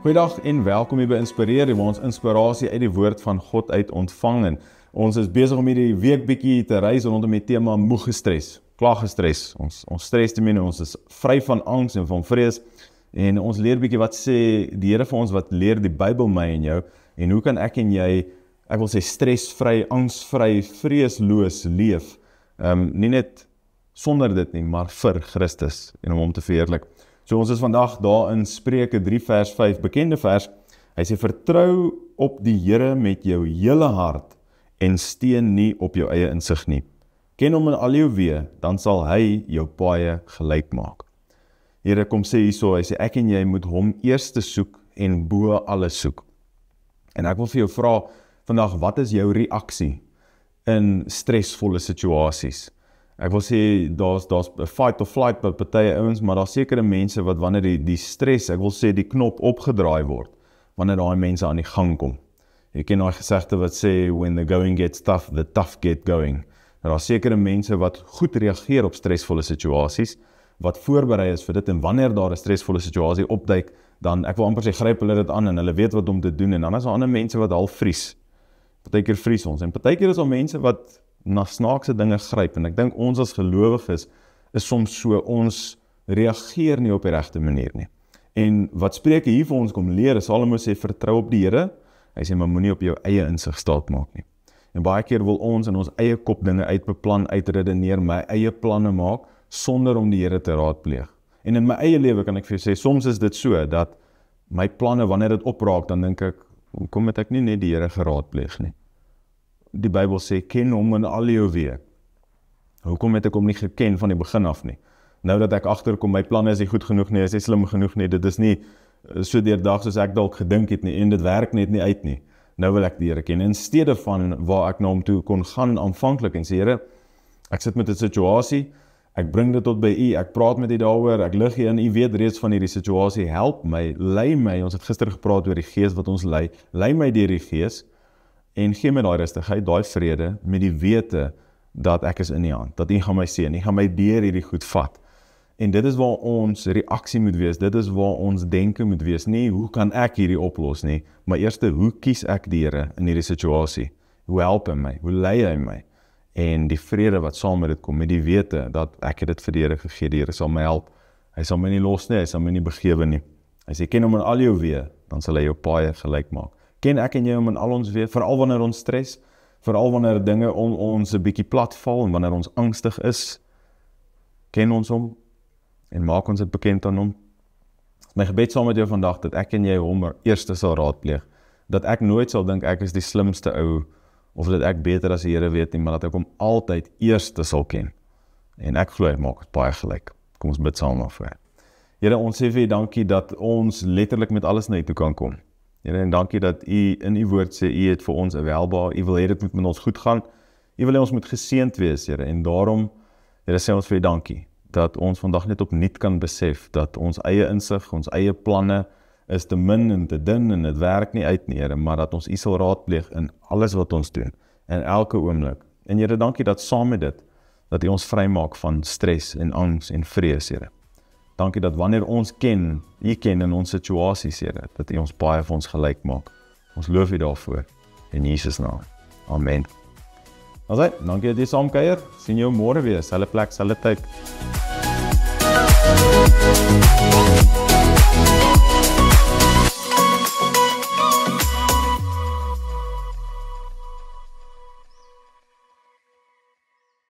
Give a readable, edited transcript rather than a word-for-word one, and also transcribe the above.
Goeiedag en welkom hier by Inspireer, waar ons inspirasie uit die woord van God uit ontvang. En ons is besig om hierdie week bietjie te reis rondom die tema moeg gestres, klaar gestres. Ons stres te min, ons is vry van angs en van vrees. En ons leer bietjie wat sê die Here vir ons, wat leer die Bybel my en jou, en hoe kan ek en jy, ek wil sê stresvry, angsvry, vreesloos leef. Nie net sonder dit nie, maar vir Christus en om hom te verheerlik. So ons is vandag daar in Spreuke 3 vers 5, bekende vers. Hy sê, vertrou op die Here met jou hele hart en steun nie op jou eie insig nie. Ken hom in al jou weë, dan sal hy jou paaie gelyk maak. Here kom sê hierso, hy sê ek en jy moet hom eerste soek en bo alles soek. En ek wil vir jou vra vandag, wat is jou reaksie in stresvolle situasies? Ek wil sê, daar's fight or flight by partye ouens, maar daar's sekere mense wat wanneer die stres, ek wil sê die knop opgedraai word, wanneer daai mense aan die gang kom. Jy ken daai gesegde wat sê, when the going gets tough, the tough get going. Daar's sekere mense wat goed reageer op stresvolle situasies, wat voorberei is vir dit, en wanneer daar 'n stresvolle situasie opduik, dan, ek wil amper sê, gryp hulle dit aan, en hulle weet wat om te doen, en dan is daar ander mense wat al vries. Partykeer vries ons, en partykeer is daar mense wat na snaakse dinge gryp, en ek dink ons as gelowiges is soms so, ons reageer nie op die regte manier nie. En wat Spreuke hier vir ons kom leer, is Salomo sê, vertrou op die Here, hy sê, maar moenie op jou eie insig staat maak nie. En baie keer wil ons in ons eie kop dinge uitbeplan, uitredeneer, my eie planne maak, sonder om die Here te raadpleeg. En in my eie lewe kan ek vir jou sê, soms is dit so, dat my planne, wanneer dit opraak, dan dink ek, hoekom het ek nie net die Here geraadpleeg nie? Die Bybel sê, ken hom in al jou weë. Hoekom het ek hom nie geken van die begin af nie? Nou dat ek agterkom, my planne is nie goed genoeg nie, is nie slim genoeg nie, dit is nie so deurdag soos ek dalk gedink het nie, en dit werk net nie uit nie. Nou wil ek die Here ken, in steede van waar ek na hom toe kon gaan aanvanklik, en sê, Here, ek sit met 'n situasie, ek bring dit tot by U, ek praat met U daaroor, ek lig U in, U weet reeds van hierdie situasie, help my, lei my, ons het gister gepraat oor die Gees wat ons lei my deur die Gees, en gee my daai rustigheid, daai vrede, met die wete dat ek is in die hand, dat U gaan my seën, U gaan my deur hierdie goed vat. En dit is waar ons reaksie moet wees, dit is waar ons denke moet wees, nie hoe kan ek hierdie oplos nie, maar eerste, hoe kies ek die Here in hierdie situasie? Hoe help hy my? Hoe lei hy my? En die vrede wat saam met dit kom, met die wete dat ek het dit vir die Here gegee, die Here sal my help, hy sal my nie los nie, hy sal my nie begewe nie. Hy sê, ken hom in al jou weë, dan sal hy jou paaie gelyk maak. Ken ek en jy hom in al ons weë, veral wanneer ons stres, veral wanneer dinge om ons 'n bietjie plat val, en wanneer ons angstig is, ken ons hom, en maak ons dit bekend aan hom. My gebed saam met jou vandag, dat ek en jy hom eerste sal raadpleeg, dat ek nooit sal dink ek is die slimste ou, of dat ek beter as die Here weet nie, maar dat ek hom altyd eerste sal ken. En ek glo hy maak het baie gelyk. Kom ons bid saam daarvoor. Here, ons sê vir U dankie dat ons letterlik met alles na U toe kan kom. Here, en dankie dat U in U woord sê, U het vir ons 'n welbehae, U wil hê dit moet met ons goed gaan, U wil hê ons moet geseënd wees, Here, en daarom, Here, sê ons vir U dankie, dat ons vandag net opnuut kan besef, dat ons eie insig, ons eie planne, is te min en te dun, en dit werk nie uit nie, Here, maar dat ons U sal raadpleeg in alles wat ons doen, in elke oomblik. En Here, dankie dat saam met dit, dat U ons vrymaak van stres en angs en vrees, Here. Dankie dat wanneer ons U ken in ons situasies, Here, dat U ons baie vir ons gelyk maak. Ons loof U daarvoor, in Jesus naam. Amen. Alright, dankie dat jy saam kuier. Sien jou môre weer, selfde plek, selfde tyd.